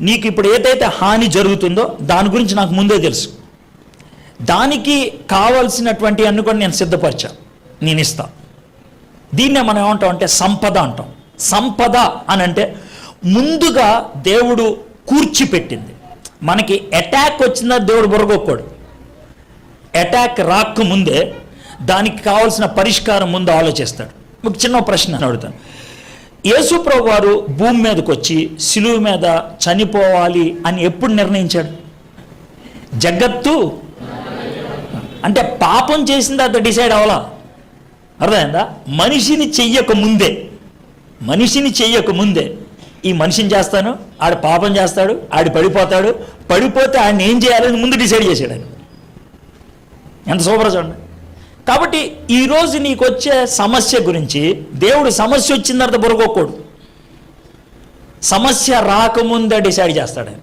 నీకు ఇప్పుడు ఏదైతే హాని జరుగుతుందో దాని గురించి నాకు ముందే తెలుసు, దానికి కావలసినటువంటి అన్ని కూడా నేను సిద్ధపరిచా, నేను ఇస్తా. దీన్నే మనం ఏమంటాం అంటే సంపద అంటాం. సంపద అని అంటే ముందుగా దేవుడు కూర్చిపెట్టింది. మనకి అటాక్ వచ్చిందా దేవుడు బుర్రగొక్కోడు. అటాక్ రాకముందే దానికి కావాల్సిన పరిష్కారం ముందు ఆలోచిస్తాడు. ఒక చిన్న ప్రశ్న అడుగుతాను. యేసుప్రభు వారు భూమి మీదకి వచ్చి సిలువ మీద చనిపోవాలి అని ఎప్పుడు నిర్ణయించాడు? జగత్తు అంటే పాపం చేసిన తర్వాత డిసైడ్ అవ్వాలా, అర్థమైందా? మనిషిని చెయ్యక ముందే ఈ మనిషిని చేస్తాను, ఆడు పాపం చేస్తాడు, ఆడు పడిపోతాడు, పడిపోతే ఆయన ఏం చేయాలని ముందు డిసైడ్ చేశాడు ఆయన. ఎంత సూపర్ చూడండి. కాబట్టి ఈరోజు నీకు వచ్చే సమస్య గురించి దేవుడు సమస్య వచ్చిన తర్వాత బుర్రగొక్కోడు, సమస్య రాకముందే డిసైడ్ చేస్తాడు ఆయన.